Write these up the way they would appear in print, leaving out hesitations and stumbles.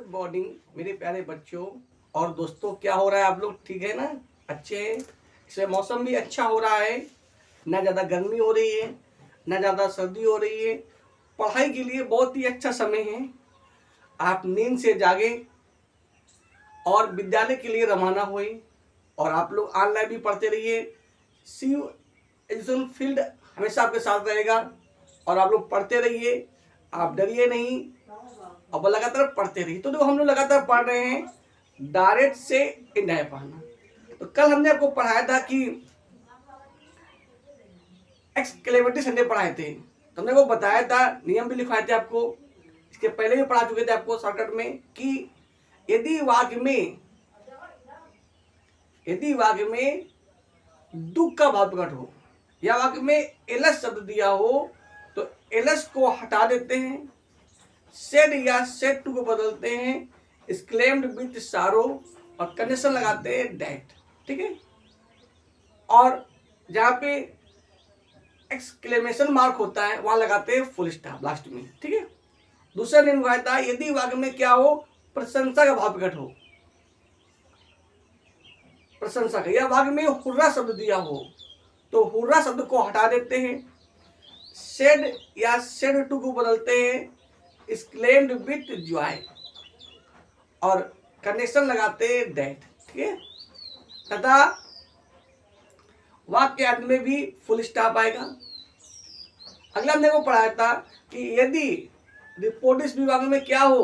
Good morning मेरे प्यारे बच्चों और दोस्तों। क्या हो रहा है? आप लोग ठीक है ना? अच्छे हैं? इसमें मौसम भी अच्छा हो रहा है, ना ज़्यादा गर्मी हो रही है ना ज़्यादा सर्दी हो रही है। पढ़ाई के लिए बहुत ही अच्छा समय है। आप नींद से जागे और विद्यालय के लिए रवाना हुए और आप लोग ऑनलाइन भी पढ़ते रहिए। सी यू एजुकेशन फील्ड हमेशा आपके साथ रहेगा और आप लोग पढ़ते रहिए, आप डरिए नहीं और लगातार पढ़ते रहिए। तो जो हम लोग लगातार पढ़ रहे हैं डायरेक्ट से इनडायरेक्ट पढ़ना। तो कल हमने आपको पढ़ाया था कि एक्सक्लेमेटरी सेंटेंस पढ़ाए थे, तो हमने वो बताया था, नियम भी लिखवाए थे आपको। इसके पहले भी पढ़ा चुके थे आपको शॉर्टकट में कि यदि वाक्य में दुख का भाव प्रकट हो या वाक्य में एलस शब्द दिया हो तो एलस को हटा देते हैं, सेड या सेड टू को बदलते हैं, एक्सक्लेम्ड विथ सारो और कंडीशन लगाते हैं दैट। ठीक है। और जहां पे एक्सक्लेमेशन मार्क होता है वहां लगाते हैं फुल स्टॉप लास्ट में। ठीक है। दूसरा नियम हुआ था यदि वाक्य में क्या हो, प्रशंसा का भाव प्रकट हो, प्रशंसा का, या वाक्य में हुर्रा शब्द दिया हो तो हुर्रा शब्द को हटा देते हैं, सेड या सेड टू को बदलते हैं, एक्सक्लेम्ड विथ जॉय और कनेक्शन लगाते हैं दैट। ठीक है। तथा वाक्य अंत में भी फुल स्टॉप आएगा। अगला हमने को पढ़ाया था कि यदि रिपोर्टिस विभाग में क्या हो,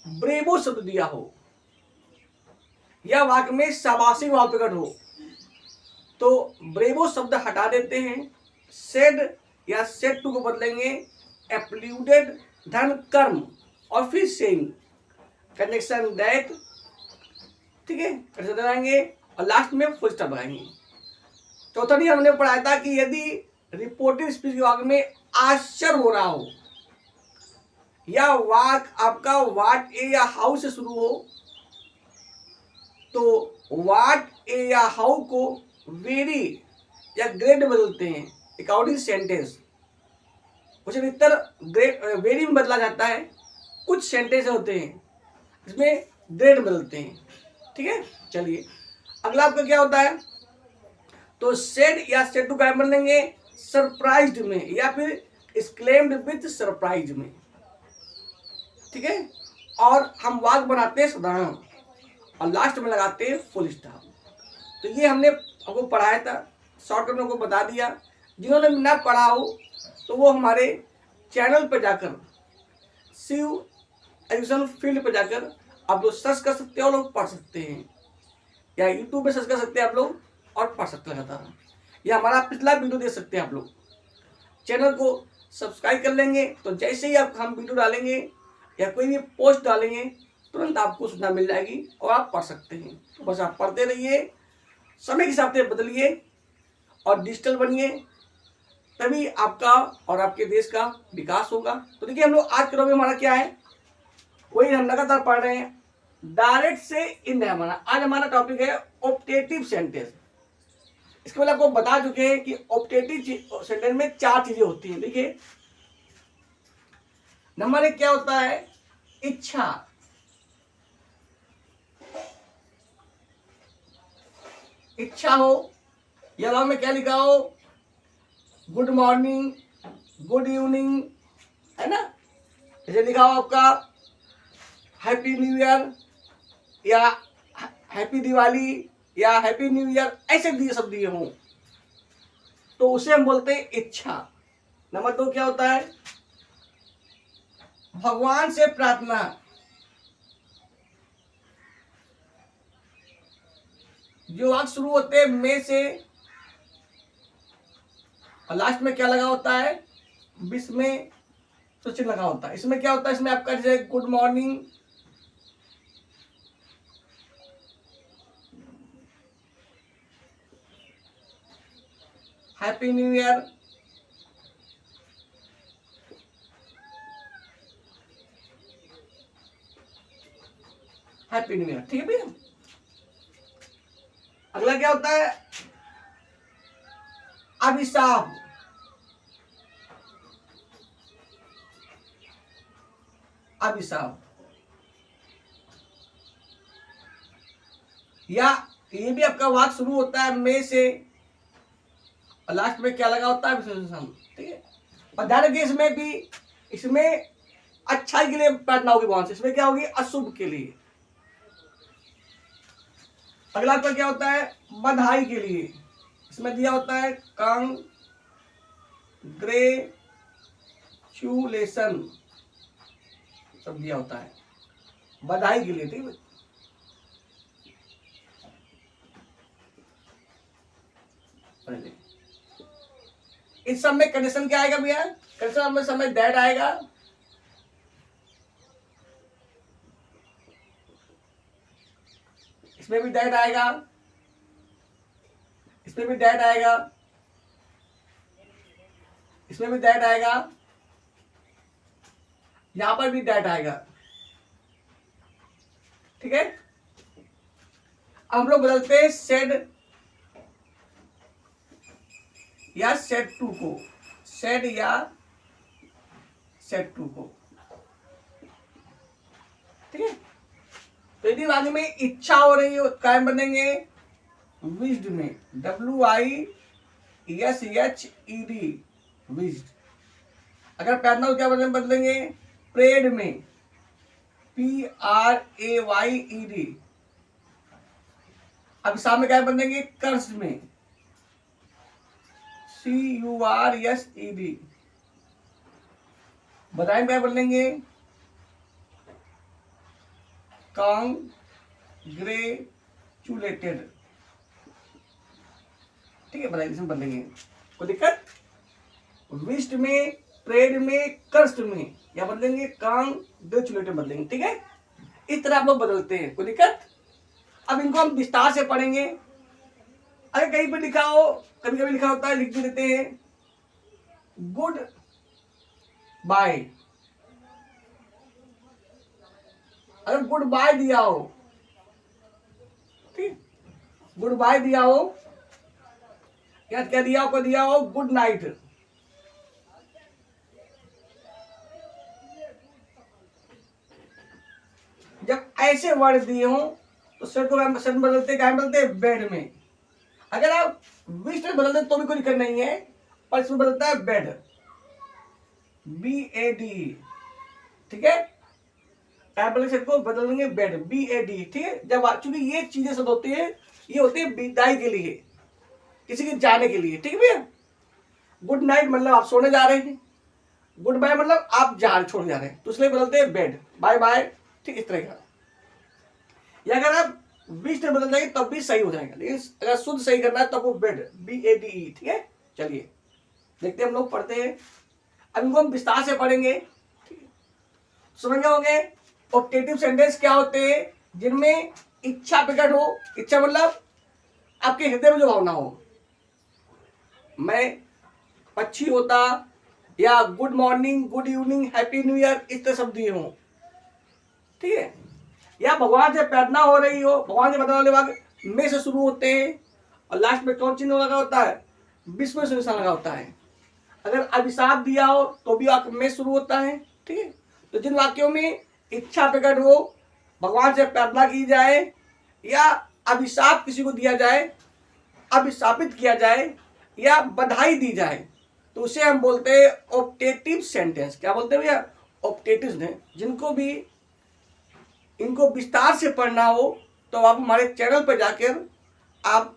ब्रेवो शब्द दिया हो या वाक्य में शाबाशी भाव प्रकट हो तो ब्रेवो शब्द हटा देते हैं, सेड या सेड टू को बदलेंगे, एप्लूडेड धन कर्म और फिर सेइंग कनेक्शन दैट। ठीक है। कैसे लगाएंगे और लास्ट में फुल स्टॉप लगाएंगे। चौथा नियम हमने पढ़ाया था कि यदि रिपोर्टिंग स्पीच विभाग में आश्चर्य हो रहा हो या वाक आपका वाट ए या हाउ से शुरू हो तो वाट ए या हाउ को वेरी या ग्रेट बदलते हैं अकॉर्डिंग सेंटेंस। कुछ अधिकतर ग्रेट वेरी में बदला जाता है, कुछ सेंटेंस होते हैं इसमें ग्रेड बदलते हैं। ठीक है। चलिए अगला आपका क्या होता है, तो सेड या सेड टू क्या बदलेंगे, सरप्राइज्ड में या फिर एक्सक्लेम्ड विथ सरप्राइज में। ठीक है। और हम वाक्य बनाते हैं साधारण और लास्ट में लगाते हैं फुल स्टॉप। तो ये हमने आपको पढ़ाया था, शॉर्टकट में आपको बता दिया। जिन्होंने ना पढ़ा हो तो वो हमारे चैनल पर जाकर सी यू एजुकेशन फील्ड पर जाकर आप लोग सर्च कर सकते हैं और लोग पढ़ सकते हैं, या यूट्यूब पे सर्च कर सकते हैं आप लोग और पढ़ सकते लगातार, या हमारा पिछला वीडियो देख सकते हैं आप लोग। चैनल को सब्सक्राइब कर लेंगे तो जैसे ही आप हम वीडियो डालेंगे या कोई भी पोस्ट डालेंगे तुरंत आपको सूचना मिल जाएगी और आप पढ़ सकते हैं। तो बस आप पढ़ते रहिए, समय के हिसाब से बदलिए और डिजिटल बनिए, तभी आपका और आपके देश का विकास होगा। तो देखिए हम लोग आज के टॉपिक हमारा क्या है, वही हम लगातार पढ़ रहे हैं, डायरेक्ट से इनडायरेक्ट। आज हमारा टॉपिक है ऑप्टेटिव सेंटेंस। इसके पहले आपको बता चुके हैं कि ऑप्टेटिव सेंटेंस में 4 चीजें होती हैं। देखिए नंबर 1 क्या होता है, इच्छा। इच्छा हो या वाक्य में क्या लिखा हो, गुड मॉर्निंग, गुड इवनिंग, है ना, जैसे लिखा हो आपका हैप्पी न्यू ईयर या हैप्पी दिवाली या हैप्पी न्यू ईयर, ऐसे दिए सब दिए हों तो उसे हम बोलते हैं इच्छा। नंबर 2 क्या होता है, भगवान से प्रार्थना। जो वाक्य शुरू होते हैं में से और लास्ट में क्या लगा होता है, विश में तो चिन्ह लगा होता है। इसमें क्या होता है, इसमें आपका जैसे good morning, happy new year, happy new year. ठीक है भैया। अगला क्या होता है, अभिशाप। अभिशाप या ये भी आपका वाक्य शुरू होता है मे से और लास्ट में क्या लगा होता है विशेषण, ठीक है। और ध्यान रखिए इसमें भी, इसमें अच्छाई के लिए प्रार्थना होगी भगवान से, इसमें क्या होगी अशुभ के लिए। अगला आपका क्या होता है बधाई के लिए, इसमें दिया होता है कांग्रेचुलेशन, सब दिया होता है बधाई के लिए, ठीक है। इस सब में कंडीशन क्या आएगा भैया, कंडीशन में समय दैट आएगा, इसमें भी दैट आएगा, इसमें भी दैट आएगा, इसमें भी दैट आएगा, यहां पर भी दैट आएगा, ठीक है। अब हम लोग बदलते हैं सेड या सेट टू को, सेड या सेट टू को, ठीक है। तो यदि वाक्य में इच्छा हो रही है क्या बनेंगे विज्ड में, WISHED विज्ड। अगर पैरना हो क्या बदलेंगे प्रेड में, PRAYED। अब सामने क्या बदलेंगे कर्स में, CURSED। बधाई क्या बदलेंगे कांग्रेचुलेटेड, ठीक है। बधाई इसमें बदलेंगे, कोई दिक्कत। विश्ड में, प्रेड में, कर्स्ट में या बदलेंगे कांग्रेचुलेटेड बदलेंगे, ठीक है। इस तरह आप लोग बदलते हैं, कोई दिक्कत। अब इनको हम विस्तार से पढ़ेंगे। अगर कहीं पर लिखा हो, कभी कभी लिखा होता है, लिख भी देते हैं गुड बाय। अगर गुड बाय दिया हो, ठीक, गुड बाय दिया हो या क्या दिया हो, को दिया हो गुड नाइट। जब ऐसे वर्ड दिए हो तो शर्ट को शर्ट बदलते क्या बदलते बेड में। अगर आप विश में बदलते तो भी कोई दिक्कत नहीं है, पर इसमें बदलता है बेड, BAD, ठीक है। शब्द को बदल देंगे बेड, BAD, ठीक है। जब चूंकि ये चीजें शब्द होती है, ये होती है विदाई के लिए, किसी के जाने के लिए, ठीक है भैया। गुड नाइट मतलब आप सोने जा रहे हैं, गुड बाय मतलब आप छोड़ जा रहे हैं, तो इसलिए बदलते हैं बेड, बाय बाय, ठीक इस तरह का। या अगर आप बीच में बदल जाएंगे तब भी सही हो जाएगा, लेकिन अगर शुद्ध सही करना है तब वो बेड, BADE, ठीक है। चलिए देखते हैं, हम लोग पढ़ते हैं। अब इनको हम विस्तार से पढ़ेंगे, ठीक है। समझ गए होंगे ऑब्जेक्टिव सेंटेंस क्या होते हैं, जिनमें इच्छा प्रकट हो। इच्छा मतलब आपके हृदय में जो भावना हो, मैं पक्षी होता, या good morning, good evening, happy new year, इस तरह शब्द दिए हों, ठीक है। या भगवान से प्रार्थना हो रही हो, भगवान से बताने वाले वाक्य में से शुरू होते हैं और लास्ट में कौन चिन्ह लगा होता है, विस्मय से निशान लगा होता है। अगर अभिशाप दिया हो तो भी वाक्य में शुरू होता है, ठीक है। तो जिन वाक्यों में इच्छा प्रकट हो, भगवान से प्रार्थना की जाए, या अभिशाप किसी को दिया जाए, अभिशापित किया जाए, या बधाई दी जाए, तो उसे हम बोलते हैं ऑब्जेक्टिव सेंटेंस। क्या बोलते हैं भैया, ऑब्जेक्टिव ने। जिनको भी इनको विस्तार से पढ़ना हो तो आप हमारे चैनल पर जाकर आप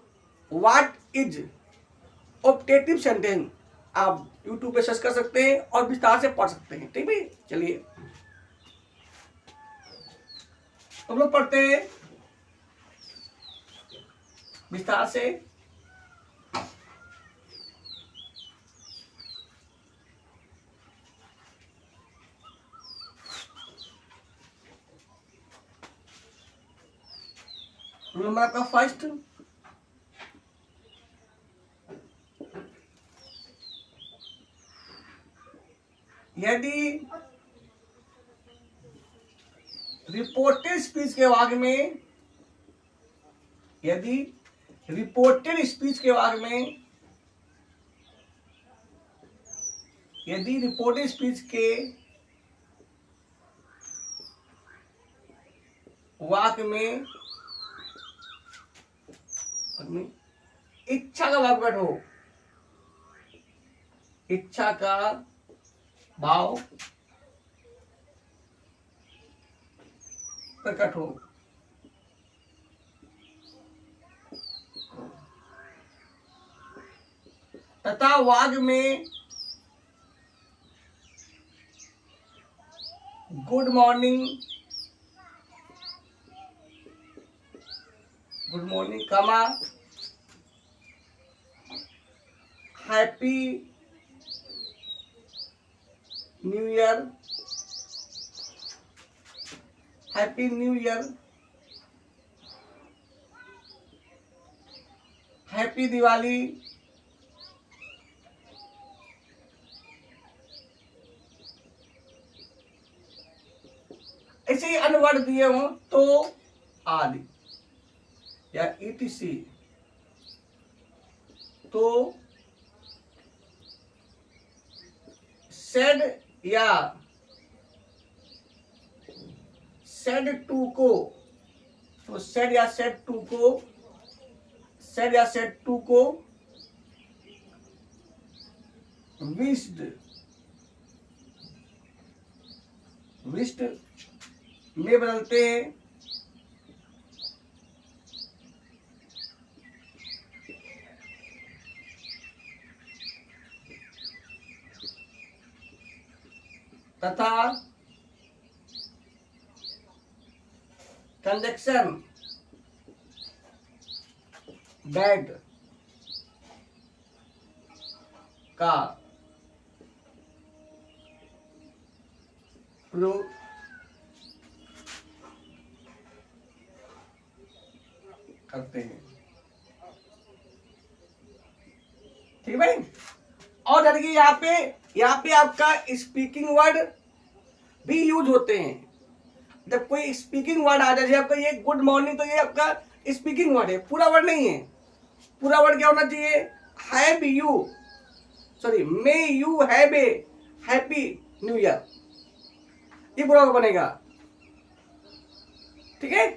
व्हाट इज ऑब्जेक्टिव सेंटेंस आप यूट्यूब पे सर्च कर सकते हैं और विस्तार से पढ़ सकते हैं, ठीक है। चलिए हम लोग पढ़ते हैं विस्तार से। नंबर आपका फर्स्ट, यदि रिपोर्टेड स्पीच के वाक्य में, यदि रिपोर्टेड स्पीच के वाक्य में, यदि रिपोर्टेड स्पीच के वाक्य में अपनी इच्छा का भाव प्रकट हो, इच्छा का भाव प्रकट हो। तथा वाग में गुड मॉर्निंग, कमा happy new year, happy new year, happy Diwali, ऐसे ही अन्य वर्ड दिए हों तो आदि या ईटीसी, तो सेड या सेड टू को, तो सेड या सेड टू को, सेड या सेड टू को विश्ड, विश्ड में बदलते हैं। तथा कंजक्शन दैट का प्रयोग करते हैं। ठीक है भाई। और देखिए यहाँ पे आपका स्पीकिंग वर्ड भी यूज होते हैं। जब कोई स्पीकिंग वर्ड आ जाए, आपका ये गुड मॉर्निंग, तो ये आपका स्पीकिंग वर्ड है, पूरा वर्ड नहीं है। पूरा वर्ड क्या होना चाहिए? Have you, sorry, may you have a happy new year, ये पूरा बनेगा। ठीक है।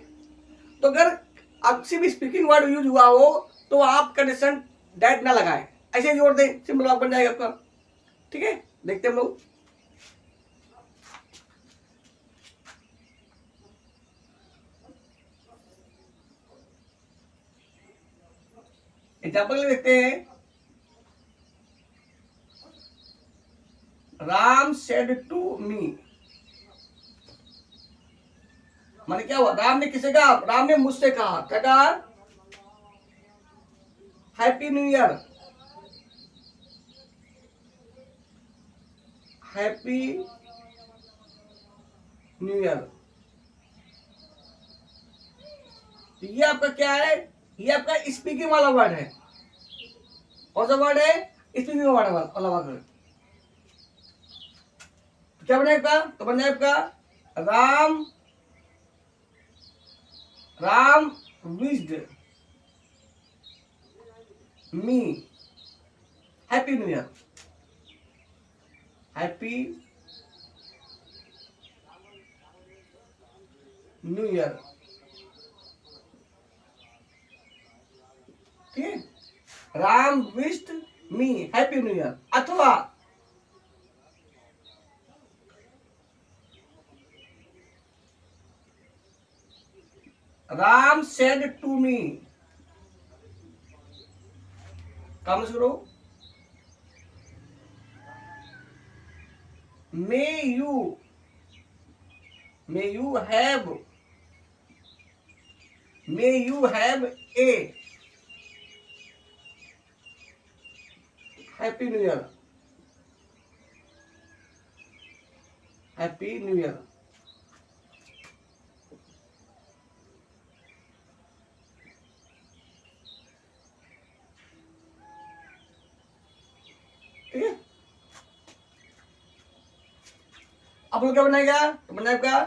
तो अगर आपसे भी स्पीकिंग वर्ड यूज हुआ हो तो आप कंडीशन दैट ना लगाएं, ऐसे जोड़ दें, सिंपल वाक्य बन जाएगा आपका। ठीक है, देखते हैं हम लोग। एग्जाम्पल देखते हैं। राम सेड टू मी, माने क्या हुआ? राम ने किसे कहा? राम ने मुझसे कहा। क्या कहा? Happy new year, happy new year. ये आपका क्या है? ये आपका स्पीकिंग वाला वर्ड है। कौन सा वर्ड है? स्पीकिंग वाला वर्ड। क्या बनेगा? तो बन जाएगा Ram wished me happy new year, happy new year. ठीक है, Ram wished me happy new year. अथवा राम सेड टू मी, काम करो, may you have a happy new year, happy new year. ठीक है, अब क्या बनाएगा? तो बनाएगा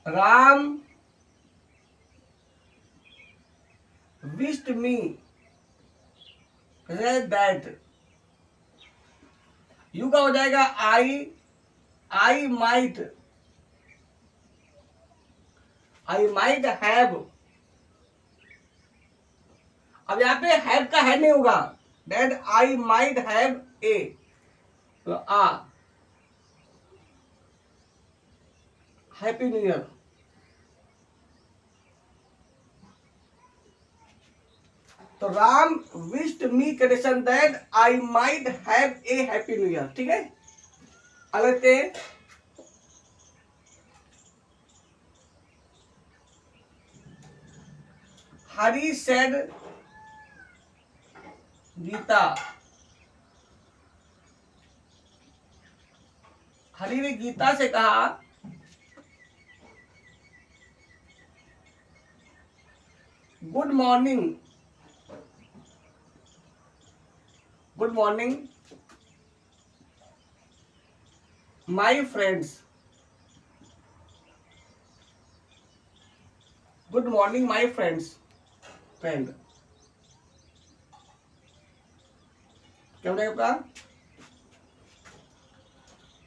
Ram wished me that, you का हो जाएगा आई माइट हैव अब यहाँ पे हैव का है नहीं होगा, that I might have a, तो आ हैप्पी न्यू ईयर। तो Ram wished me condition that I might have a happy new year. ठीक है, अलग थे। हरी सेड गीता, हरी ने गीता से कहा good morning, good morning my friends, good morning my friends, friend क्या हो जाएगा?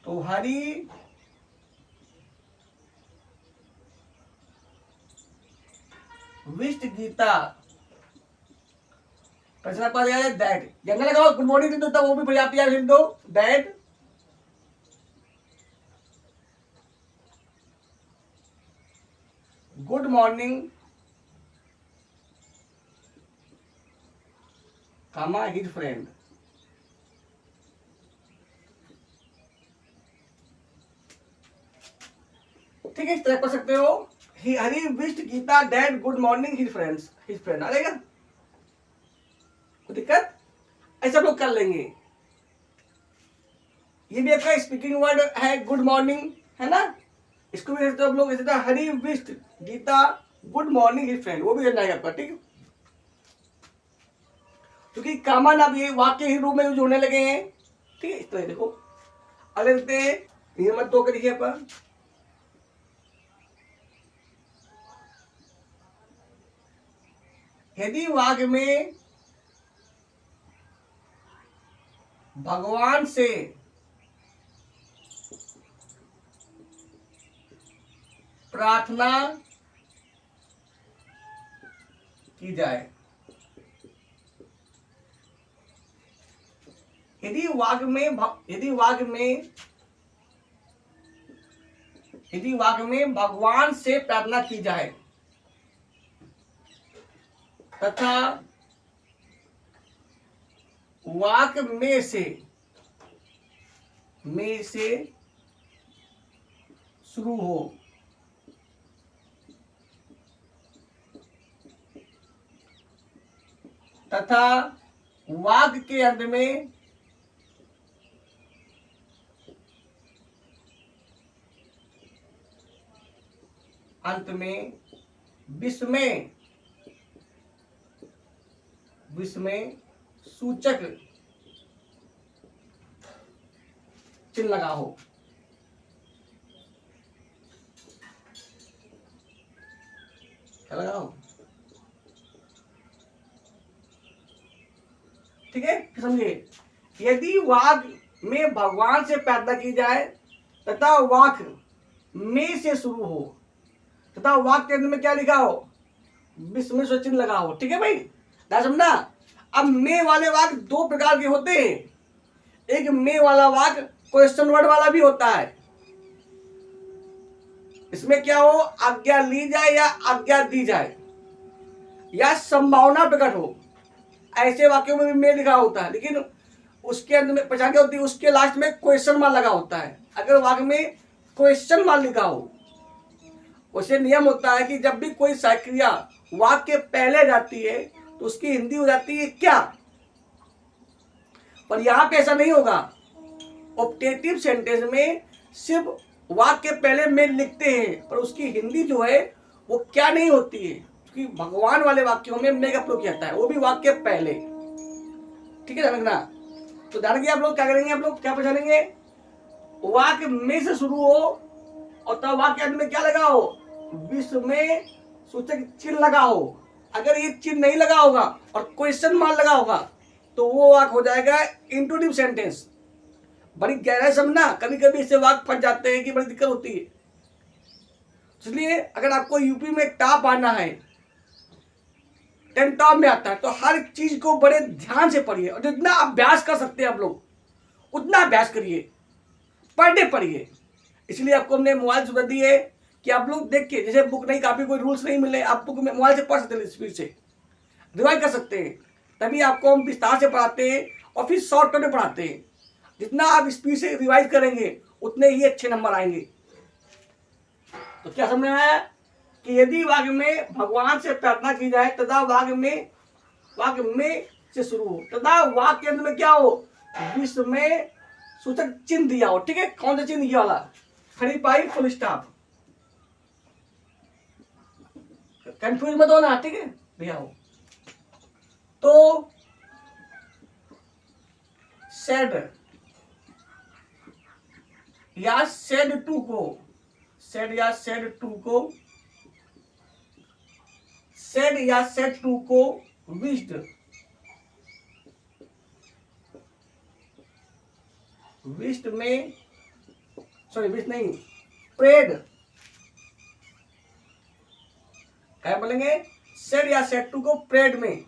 तो हरी विश्ड गीता, प्रश्न पर यार दैट, जंगल लगाओ गुड मॉर्निंग लिख दो, तब वो भी पर्याप्त यार लिख दो, that good morning comma his friend. ठीक है, इस तरह कर सकते हो। Hari wished Geeta that good morning his friends, his friend आ जाएगा, कोई दिक्कत? ऐसा लोग कर लेंगे। ये भी आपका स्पीकिंग वर्ड है गुड मॉर्निंग, है ना, इसको भी आप लोग ऐसे Hari wished Geeta good morning his friend, वो भी करना है आपका। ठीक है, क्योंकि कॉमन अब ये वाक्य ही रूप में यूज होने लगे हैं। ठीक है, इस तरह देखो। अगले देखते हैं नियम 2 के लिखिए पर, यदि वाक्य में भगवान से प्रार्थना की जाए, यदि वाक्य में भगवान से प्रार्थना की जाए तथा वाक्य में से शुरू हो, तथा वाक्य के अंत में विस्मय सूचक चिन्ह लगा हो। क्या लगा हो? ठीक है, समझिए। यदि वाक्य में भगवान से प्रार्थना की जाए तथा वाक्य में से शुरू हो तथा वाक्य के अंदर में क्या लिखा हो, विस्मय सूचक चिन्ह लगा हो। ठीक है भाई, ना समझना। अब में वाले वाक्य 2 प्रकार के होते हैं। एक में वाला वाक्य क्वेश्चन वर्ड वाला भी होता है। इसमें क्या हो, आज्ञा ली जाए या आज्ञा दी जाए या संभावना प्रकट हो, ऐसे वाक्यों में भी में लिखा होता है। लेकिन उसके अंदर में पहचान क्या होती है, उसके लास्ट में क्वेश्चन मार्क लगा होता है। अगर वाक्य में क्वेश्चन मार्क लिखा हो, उसे नियम होता है कि जब भी कोई क्रिया वाक्य पहले जाती है तो उसकी हिंदी हो जाती है क्या। पर यहां पे ऐसा नहीं होगा। ऑप्टेटिव सेंटेंस में सिर्फ वाक्य पहले में लिखते हैं, पर उसकी हिंदी जो है वो क्या नहीं होती है, क्योंकि भगवान वाले वाक्यों में में का प्रयोग किया जाता है, वो भी वाक्य पहले। ठीक है, ध्यान रखना। तो ध्यान रखिए, आप लोग क्या करेंगे, आप लोग क्या पहचानेंगे, वाक्य में से शुरू हो और तब वाक्य अंत में क्या लगा हो, विस्मय सूचक चिन्ह लगा हो। अगर ये चिन्ह नहीं लगा होगा और क्वेश्चन मार्क लगा होगा तो वो वाक्य हो जाएगा इंट्रोडक्टिव सेंटेंस। बड़ी गहराई समझना, कभी कभी इससे वाक्य फंस जाते हैं कि बड़ी दिक्कत होती है। इसलिए अगर आपको यूपी में टॉप आना है 10 टर्म में आता है। तो हर चीज को बड़े ध्यान से पढ़िए और जितना अभ्यास कर सकते हैं आप लोग उतना अभ्यास करिए, पर डे पढ़िए। इसलिए आपको हमने मोबाइल सुविधा दी है कि आप लोग देख के, जैसे बुक नहीं, काफी कोई रूल्स नहीं मिले, आप बुक में मोबाइल से पढ़ सकते हैं, स्पीड से रिवाइज कर सकते हैं। तभी आपको हम विस्तार से पढ़ाते हैं और फिर शॉर्टकट में पढ़ाते हैं। जितना आप स्पीड से रिवाइज करेंगे उतने ही अच्छे नंबर आएंगे। तो क्या समझ में आया कि यदि वाक्य में भगवान से प्रार्थना की जाए तथा वाक्य में से शुरू हो, तथा वाक्य के अंत में क्या हो, विश्व में सूचक चिन्ह दिया हो। ठीक है, कौन सा चिन्ह, ये वाला, खड़ी पाई फुल स्टॉप, कंफ्यूज मत होना। ठीक है भैया हो। तो सेड या सेड टू को, सेड या सेड टू को, सेड या सेड टू को विश्ड, विश्ड में, सॉरी विश्ड नहीं, प्रेड, क्या बोलेंगे, सेड या सेड टू को प्रेड में,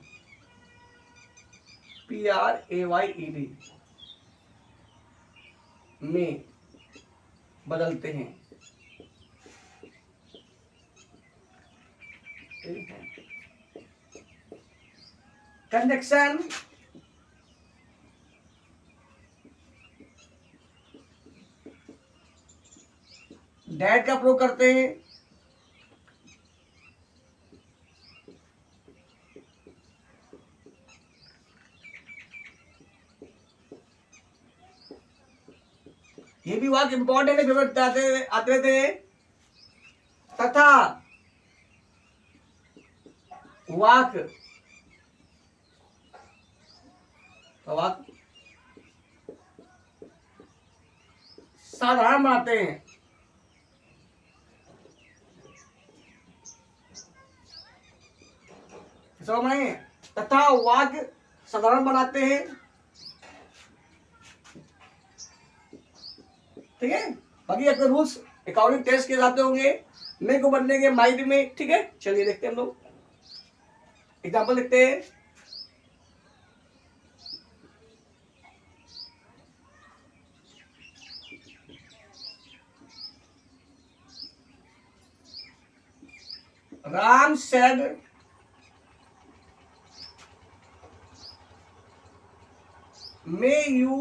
PRAYED में बदलते हैं। कंजक्शन डैट का प्रयोग करते हैं। ये भी वाक्य इंपॉर्टेंट है, फेवरेट आते थे। तथा वाक्य साधारण बनाते हैं। समझ में? तथा वाक्य साधारण बनाते हैं। ठीक है, बाकी आपके रूल्स अकॉर्डिंग टेस्ट के जाते होंगे, मेरे को बदलेंगे माइंड में। ठीक है, चलिए देखते हैं हम लोग एग्जाम्पल देखते हैं। Ram said may you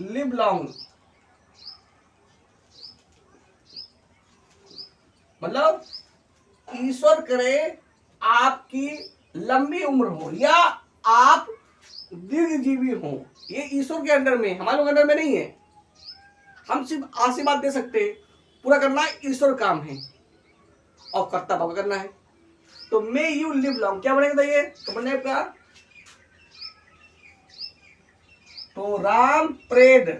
live long, मतलब ईश्वर करे आपकी लंबी उम्र हो या आप दीर्घजीवी हो। ये ईश्वर के अंडर में, हमारे लोग अंडर में नहीं है। हम सिर्फ आशीर्वाद दे सकते हैं, पूरा करना ईश्वर काम है और कर्तव्य करना है। तो मे यू लिव लॉन्ग क्या बनेगा ये, तो बने का, तो राम प्रेड,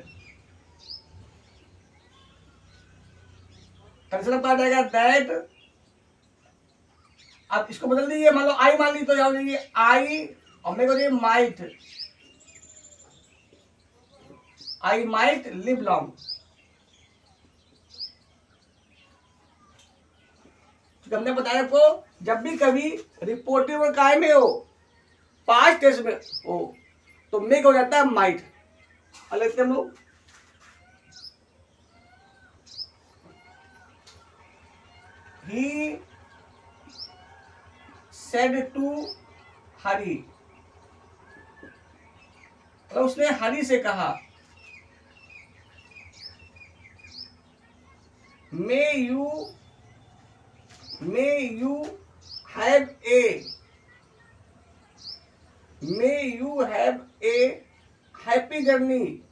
कंडीशनल पार्ट आएगा दैट। अब इसको बदल दीजिए, मान लो आई मान ली तो क्या हो जाएगी, आई और मेरे को दीजिए might, I might live long. हमने बताया आपको, जब भी कभी रिपोर्टिव और काय में हो, पास्ट टेंस में हो, तो मेक हो जाता है माइट। लेते हम लोग ही सेड टू हरी, तो उसने हरी से कहा मे you have a happy journey,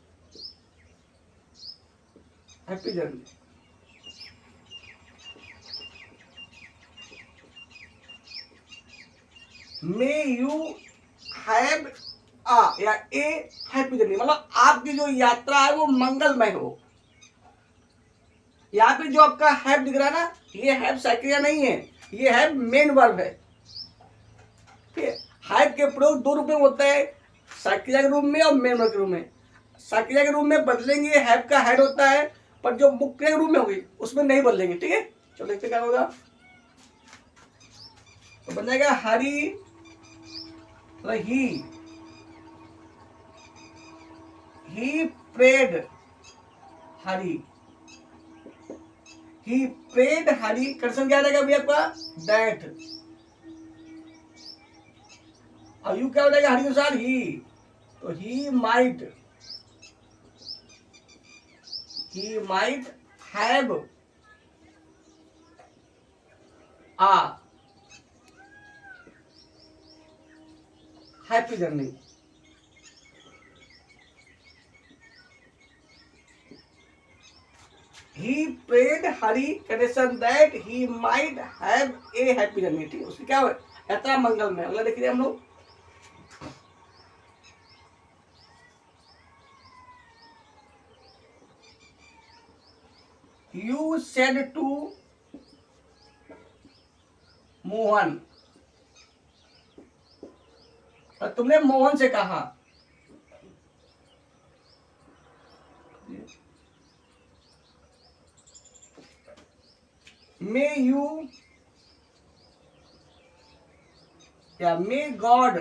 may you have a happy journey, मतलब आपकी जो यात्रा है वो मंगलमय हो। यहाँ पे जो आपका हैव दिख रहा है ना, ये हैव साइक्रिया नहीं है, ये हैव मेन वर्ब है। ठीक है, हैव के प्रयोग दो रूप में होता है, साइक्रिया के रूप में और मेन वर्ब के रूप में। साइक्रिया के रूप में बदलेंगे, हैव का हेड होता है, पर जो मुख्य के रूप में होगी उसमें नहीं बदलेंगे। ठीक है, चलो देखते क्या होगा। तो बन जाएगा Hari he prayed Hari, he prayed Hari, condition क्या रहेगा भैया आपका दैट, और यू क्या हो जाएगा हरी के अनुसार ही, तो he might have a happy journey. He prayed Hari condition that he might have a happy journey। ठीक है, उसकी क्या यात्रा मंगल में। अगला देखिए हम लोग, You said to मोहन, और तुमने मोहन से कहा, मे यू या may God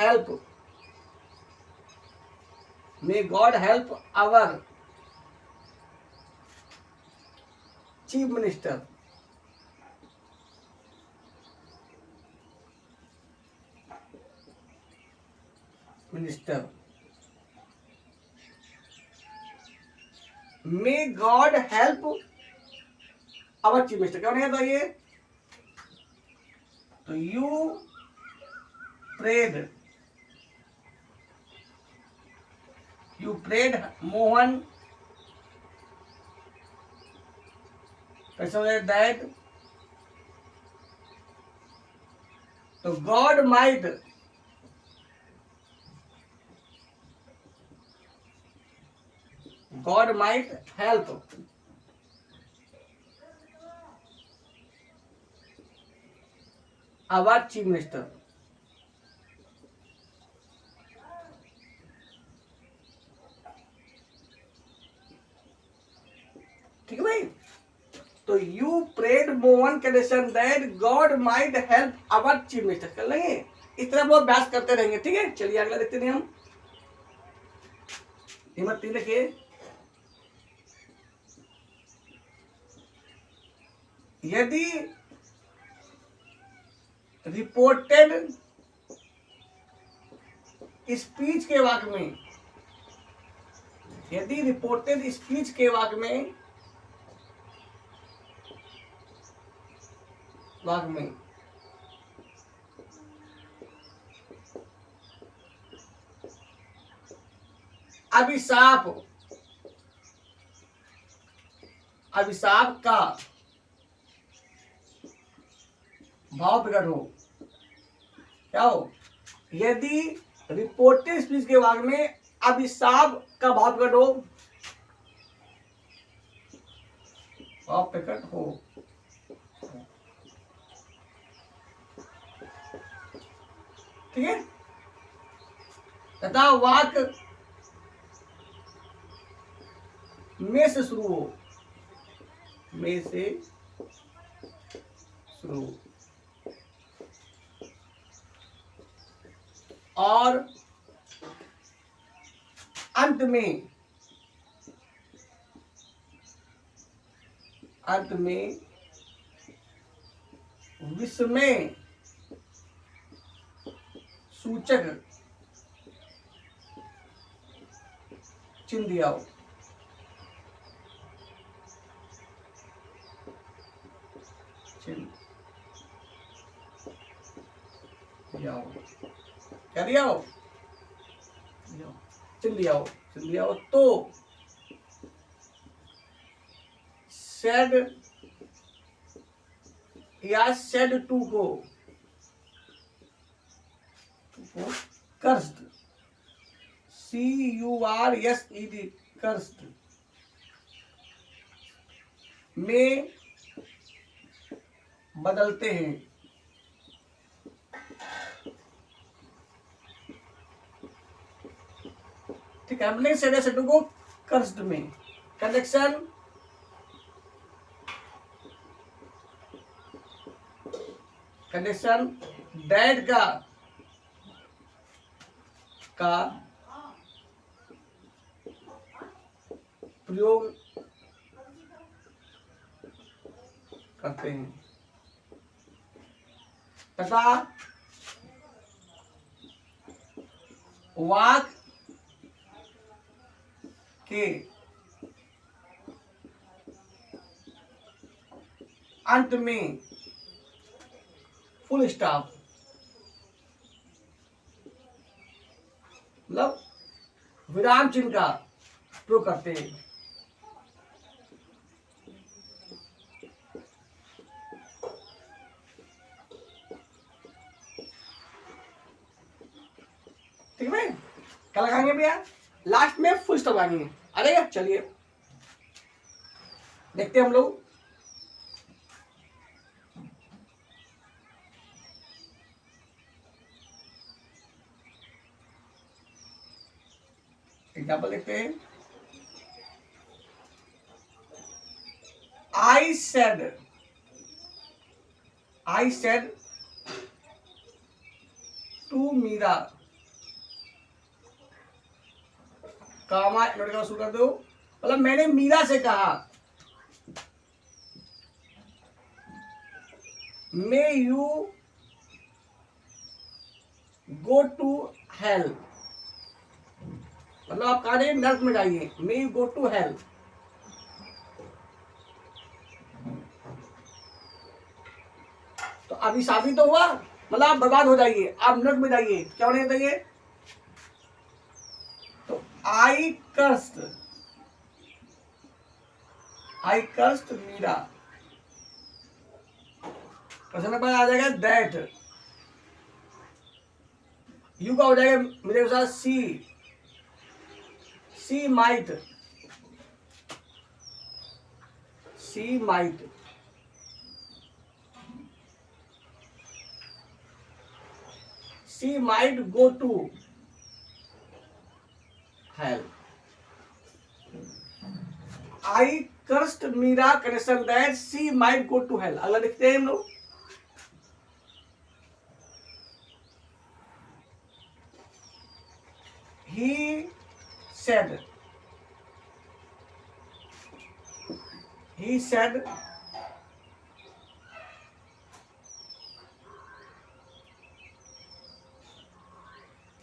help our chief minister. May God help our chief minister, क्या बनेगा? तो ये तो यू प्रेड मोहन, कैसे हो जाए दैट, तो God might help our chief minister. ठीक है भाई, तो you prayed Mohan condition that God might help our chief minister. कर लेंगे इस तरह बहुत अभ्यास करते रहेंगे। ठीक है, चलिए अगला देखते हैं हम। हिम्मत नहीं रखिए। यदि रिपोर्टेड स्पीच के वाक्य में, अभिशाप का भाव प्रकट हो, क्या हो? यदि रिपोर्टेड स्पीच के भाग में अभिशाप का भाव प्रकट हो, ठीक है, तथा वाक्य में से शुरू हो, और अंत में विस्मय सूचक चिन्ह दिया हो। क्या दिया हो? चिन्ह दिया हो। तो सेड या सेड टू को कर्स्ड, CURSED कर्स्ड में बदलते हैं। ठीक है, हमने सेड या सेड टू को कर्स्ड में कनेक्शन कंडीशन दैट का प्रयोग करते हैं तथा वाक्य के अंत में फुल स्टॉप मतलब विराम चिन्ह का प्रयोग करते हैं। ठीक है, क्या लगाएंगे भैया? लास्ट में फुल स्टॉप लगाएंगे। अरे चलिए देखते हैं हम लोग। एग्जाम्पल देखते हैं। I said to Meera, comma note करना शुरू कर दो। मतलब मैंने मीरा से कहा, may you go to hell, मतलब आप कहा रहे नर्क में जाइए, may you go to hell. तो अभी साबित तो हुआ, मतलब आप बर्बाद हो जाइए, आप नर्क में जाइए। क्या होने चाहिए? तो I cursed Meera, question number आ जाएगा दैट, यू का हो जाएगा मेरे के साथ she might go to hell. I cursed Meera condition that she might go to hell. अगला देखते हैं हम लोग। He said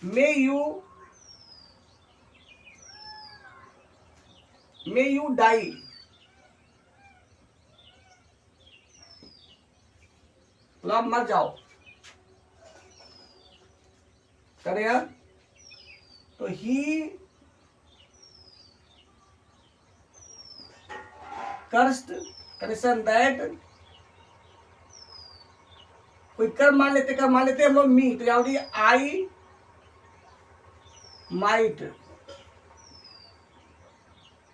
may you die, मतलब आप मर जाओ। करेगा तो ही कर्स्ट कंडीशन दैट, कोई कर मान लेते हम लोग मी, तो यहाँ होगी आई माइट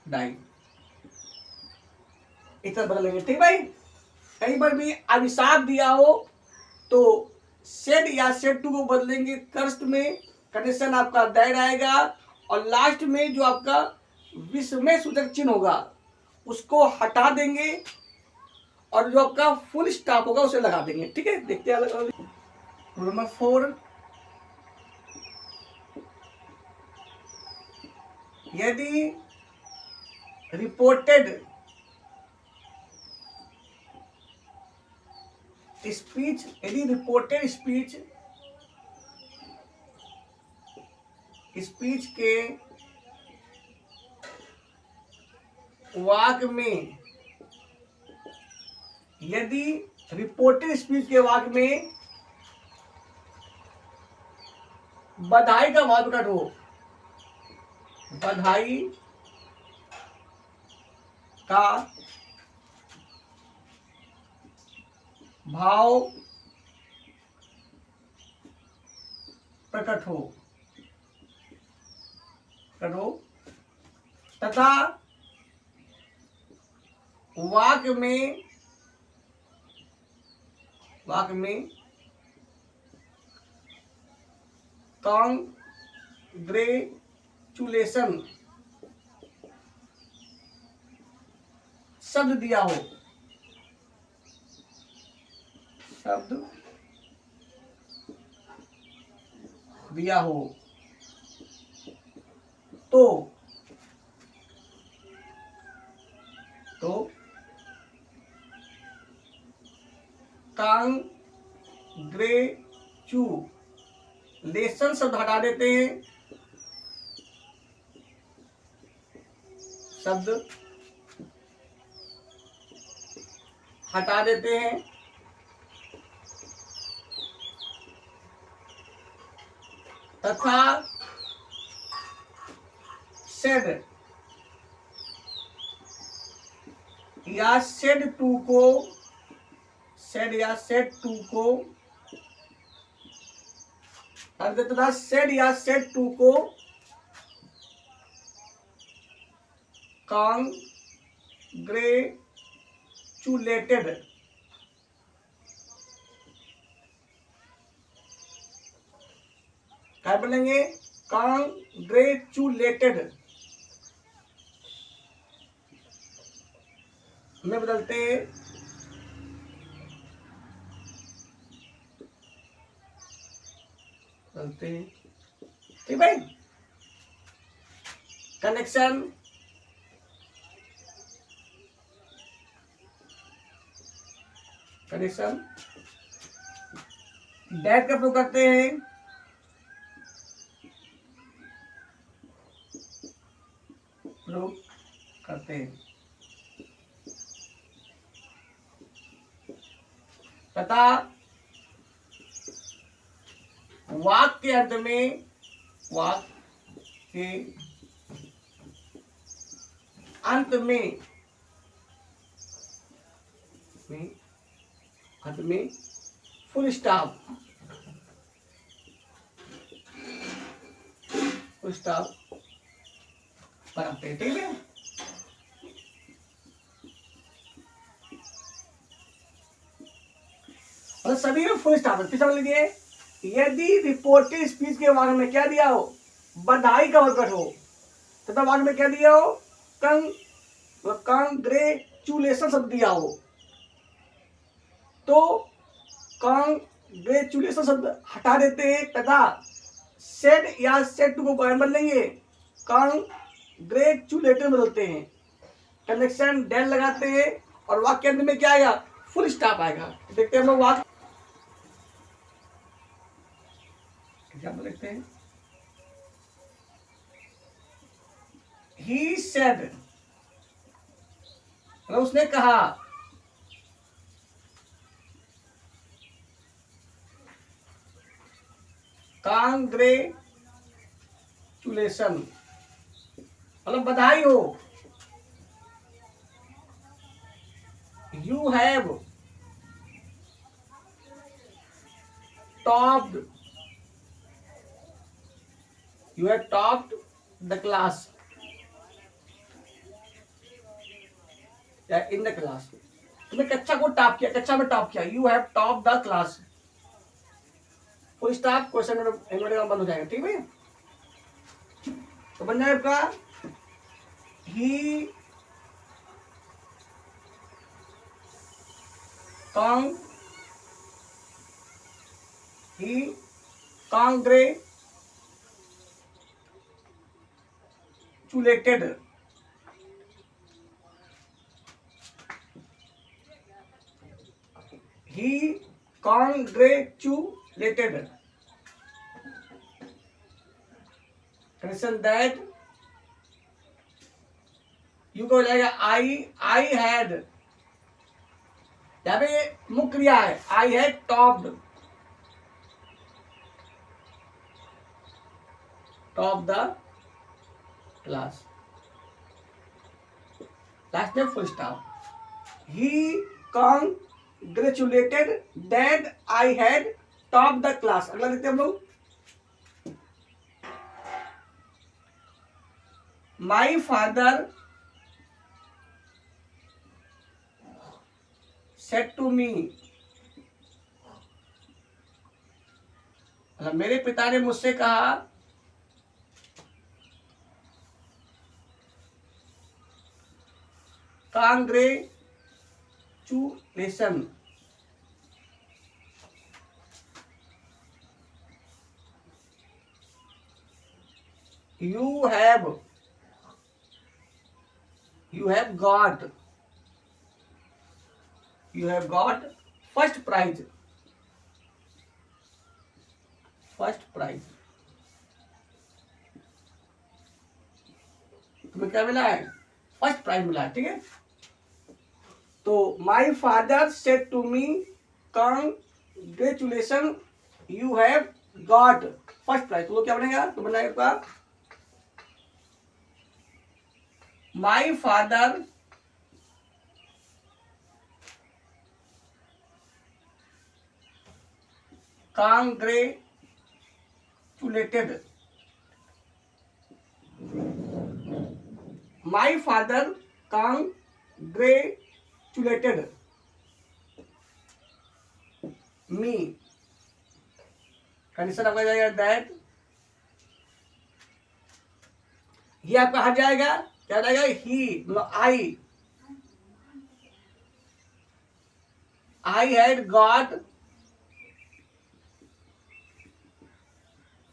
डाई। इतना बदलेंगे। ठीक भाई, कहीं पर भी अभिशाप दिया हो तो सेड या सेड टू को बदलेंगे कर्स्ट में, कंडीशन आपका दैट आएगा, और लास्ट में जो आपका विस्मय सूचक चिन्ह होगा उसको हटा देंगे, और जो आपका फुल स्टॉप होगा उसे लगा देंगे। ठीक है, देखते हैं नंबर 4। यदि रिपोर्टेड स्पीच के वाक्य में, यदि रिपोर्टेड स्पीच के वाक्य में बधाई का भाव प्रकट हो, बधाई का भाव प्रकट हो तथा वाक्य में कांग्रेचुलेशन शब्द दिया हो, दिया हो तो कांग्रेचुलेशन शब्द हटा देते हैं, शब्द हटा देते हैं, तथा सेड या सेड टू को तथा सेड या सेड टू को कांग्रेचुलेटेड क्या बोलेंगे? कांग्रेचुलेटेड में बदलते हैं। ठीक भाई, कनेक्शन डैट का प्रयोग करते हैं, तथा वाक्य के अंत में फुल स्टॉप बनाते हैं। ठीक है, और सभी में फुल स्टॉप है। समझ लीजिए, यदि रिपोर्टेड स्पीच के बारे में क्या दिया हो? बधाई का वर्कट हो, तथा बाद में क्या दिया हो? कांग्रेचुलेशन शब्द दिया हो तो कांग्रेचुलेशन शब्द हटा देते हैं, तथा सेड या सेड टू को बदलेंगे, कांग्रेचुलेटेड बदलते हैं, कनेक्शन डेल लगाते हैं, और वाक्य अंत में क्या आएगा? फुल स्टॉप आएगा। देखते हैं हम लोग वाक्य एग्जाम्पल देखते हैं। ही सेड, उसने कहा, कांग्रेचुलेशन मतलब बधाई हो, you have topped the class या इन द क्लास। तुमने कक्षा को टॉप किया, कक्षा में टॉप किया, you have top the class. Full stop, question inverted बंद हो जाएगा। ठीक है, तो बन जाए आपका ही कांग्रेचुलेटेड कंडीशन दैट यू को हो जाएगा आई हैड, यहाँ पे मुख्य क्रिया है, I had topped the class, last में full stop. He congratulated that I had top the class. अगला देखते हैं हम लोग, my father said to me, मेरे पिता ने मुझसे कहा, congratulation you have got first prize. तुम्हें क्या मिला है? फर्स्ट प्राइज मिला है, ठीक है। तो my father said to me congratulation you have got first prize. तो क्या बनेगा? तो बनेगा my father congratulated My father congratulated me। Condition आपका जाएगा दैट, ये आपका हट जाएगा, क्या जाएगा? ही मतलब I had got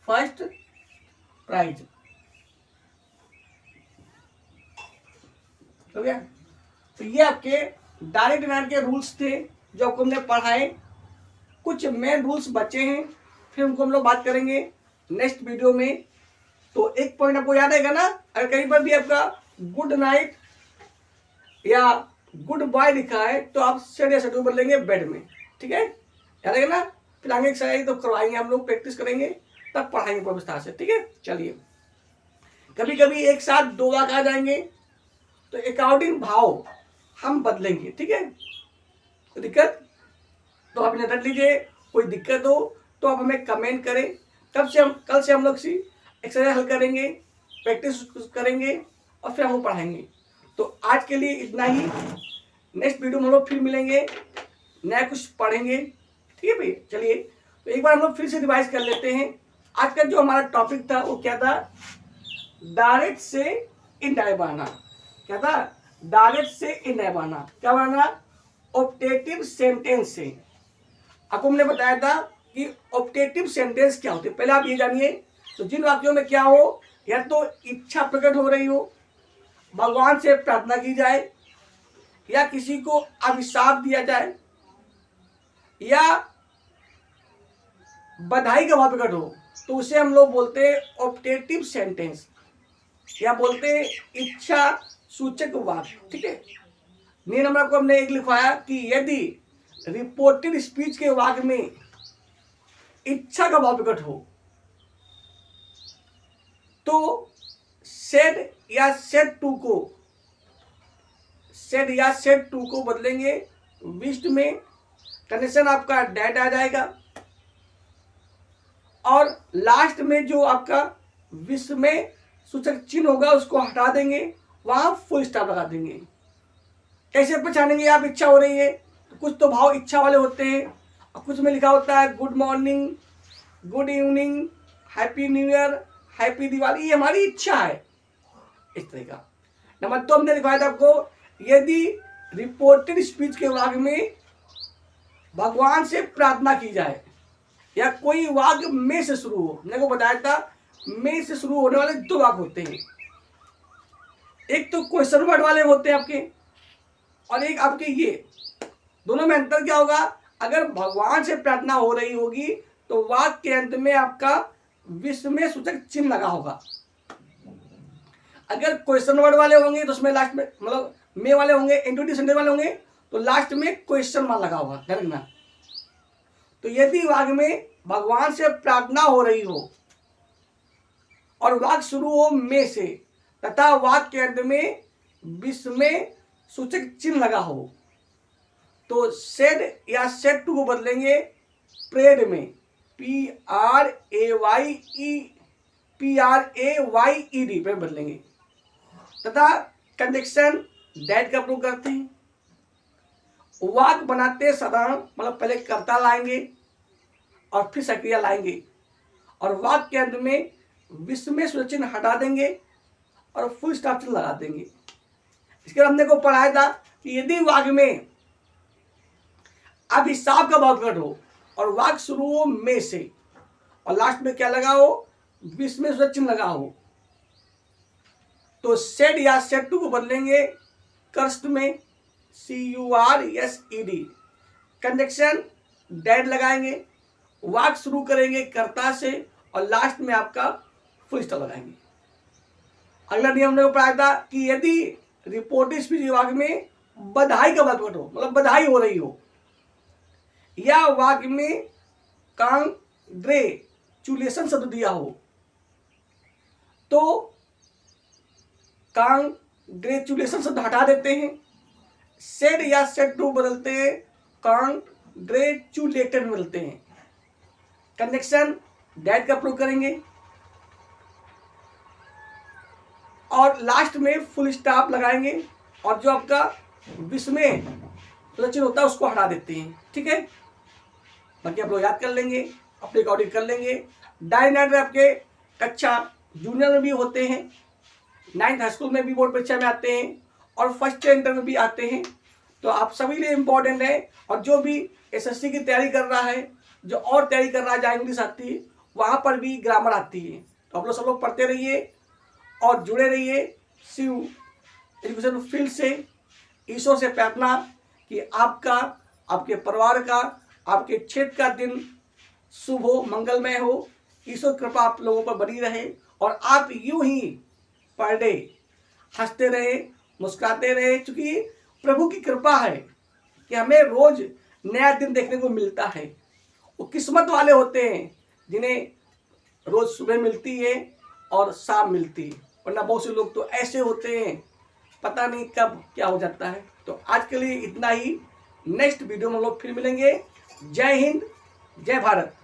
first prize. हो गया। तो ये आपके डायरेक्ट डिमांड के रूल्स थे जो आपको हमने पढ़ाए। कुछ मेन रूल्स बचे हैं, फिर उनको हम लोग बात करेंगे नेक्स्ट वीडियो में। तो एक पॉइंट आपको याद आएगा ना, अगर कहीं पर भी आपका गुड नाइट या गुड बाय लिखा है तो आप सेट या सेट बदलेंगे बेड में, ठीक है, याद आएगा ना। फिर आगे एक्सरसाइज तो करवाएंगे हम लोग, प्रैक्टिस करेंगे, तब पढ़ाएंगे पूरा विस्तार से, ठीक है। चलिए, कभी कभी एक साथ दो वाक्य आ जाएंगे तो अकॉर्डिंग भाव हम बदलेंगे, ठीक है। कोई दिक्कत तो आप नोट लीजिए, कोई दिक्कत हो तो आप हमें कमेंट करें। कल से हम लोग सी एक्सरसाइज हल करेंगे, प्रैक्टिस करेंगे और फिर हम लोग पढ़ाएंगे। तो आज के लिए इतना ही, नेक्स्ट वीडियो में हम लोग फिर मिलेंगे, नया कुछ पढ़ेंगे, ठीक है भाई। चलिए, तो एक बार हम लोग फिर से रिवाइज कर लेते हैं। आज का जो हमारा टॉपिक था वो क्या था? डायरेक्ट से इनडायरेक्ट बनाना। क्या था? डायरेक्ट से इनडायरेक्ट बनाना। क्या बनाना? ऑप्टेटिव सेंटेंस से। आपको हमने बताया था कि ऑप्टेटिव सेंटेंस क्या होते हैं। पहले आप ये जानिए, तो जिन वाक्यों में क्या हो, या तो इच्छा प्रकट हो रही हो, भगवान से प्रार्थना की जाए, या किसी को अभिशाप दिया जाए, या बधाई का भाव प्रकट हो, तो उसे हम लोग बोलते हैं ऑप्टेटिव सेंटेंस, या बोलते हैं इच्छा सूचक वाक्य, ठीक है। नियम नंबर आपको हमने एक लिखवाया कि यदि रिपोर्टेड स्पीच के वाक्य में इच्छा का भाव प्रकट हो तो सेड या सेड टू को बदलेंगे विश्ड में, कंडीशन आपका डेड आ जाएगा, और लास्ट में जो आपका विश्व में सूचक चिन्ह होगा उसको हटा देंगे, वहां फुल स्टॉप लगा देंगे। कैसे पहचानेंगे आप इच्छा हो रही है? तो कुछ तो भाव इच्छा वाले होते हैं, और कुछ में लिखा होता है good morning, good evening, happy new year, happy Diwali, ये हमारी इच्छा है, इस तरह का। नंबर 2 हमने लिखवाया था आपको, यदि रिपोर्टेड स्पीच के वाक्य में भगवान से प्रार्थना की जाए, या कोई वाक्य में से शुरू हो। मैंने को बताया था में से शुरू होने वाले दो वाक्य होते हैं, एक तो क्वेश्चन वर्ड वाले होते हैं आपके, और एक आपके ये। दोनों में अंतर क्या होगा? अगर भगवान से प्रार्थना हो रही होगी तो वाक्य के अंत में आपका विश्व में सूचक चिन्ह लगा होगा। अगर क्वेश्चन वर्ड वाले होंगे तो उसमें लास्ट में मतलब में वाले होंगे, इंट्रोड्यूस सेंटेंस वाले होंगे तो लास्ट में क्वेश्चन मार्क लगा होगा, ध्यान रखना। तो यदि वाक्य में भगवान से प्रार्थना हो रही हो और वाक्य शुरू हो में से, तथा वाक्य के अंत में विश्व में सूचक चिन्ह लगा हो, तो सेड या सेड टू को बदलेंगे प्रेड में, PRAYED पे बदलेंगे, तथा कंजक्शन डेट का प्रयोग करते हैं। वाक्य बनाते साधारण मतलब पहले कर्ता लाएंगे और फिर सक्रिया लाएंगे, और वाक्य के अंत में विश्व में सूचक चिन्ह हटा देंगे और फुल स्टॉप चिन्ह लगा देंगे। इसके बाद हमने को पढ़ाया था कि यदि वाक्य में अभिशाप का भाव प्रकट हो और वाक्य शुरू हो में से और लास्ट में क्या लगा हो, विश्व में सूचक चिन्ह लगा हो, तो सेड या सेड टू को बदलेंगे कर्स्ट में, CURSED। कंजक्शन डेड लगाएंगे, वाक्य शुरू करेंगे कर्ता से और लास्ट में आपका फुल स्टॉप लगाएंगे। अगला नियम हमने पढ़ाया था कि यदि रिपोर्टिव स्पीच विभाग में बधाई का प्रकट हो, मतलब बधाई हो रही हो, या वाक्य में कांग्रेचुलेशन शब्द दिया हो, तो कांग्रेचुलेशन शब्द हटा देते हैं, सेड या सेड टू बदलते हैं, कांग्रेचुलेटेड बदलते हैं। कंजक्शन डेड का प्रयोग करेंगे और लास्ट में फुल स्टॉप लगाएंगे और जो आपका विस्मय चिन्ह होता है उसको हटा देते हैं। ठीक है, बाकी आप लोग याद कर लेंगे, अपने अकॉर्डिंग कर लेंगे। डायनाइट आपके कक्षा जूनियर में भी होते हैं, 9th हाई स्कूल में भी बोर्ड परीक्षा में आते हैं और फर्स्ट इंटर में भी आते हैं। तो आप सभी लिए इम्पोर्टेंट है। और जो भी SSC की तैयारी कर रहा है, जो और तैयारी कर रहा है, जहाँ इंग्लिश आती है वहाँ पर भी ग्रामर आती है। तो आप लोग सब लोग पढ़ते रहिए और जुड़े रहिए शिव एजुकेशन फील्ड से। ईश्वर से प्रार्थना कि आपका, आपके परिवार का, आपके क्षेत्र का दिन शुभ हो, मंगलमय हो। ईश्वर कृपा आप लोगों पर बनी रहे और आप यूं ही पर डे हंसते रहे, मुस्कुराते रहे, क्योंकि प्रभु की कृपा है कि हमें रोज नया दिन देखने को मिलता है। वो किस्मत वाले होते हैं जिन्हें रोज सुबह मिलती है और शाम मिलती है, वरना बहुत से लोग तो ऐसे होते हैं पता नहीं कब क्या हो जाता है। तो आज के लिए इतना ही, नेक्स्ट वीडियो में हम लोग फिर मिलेंगे। जय हिंद, जय भारत।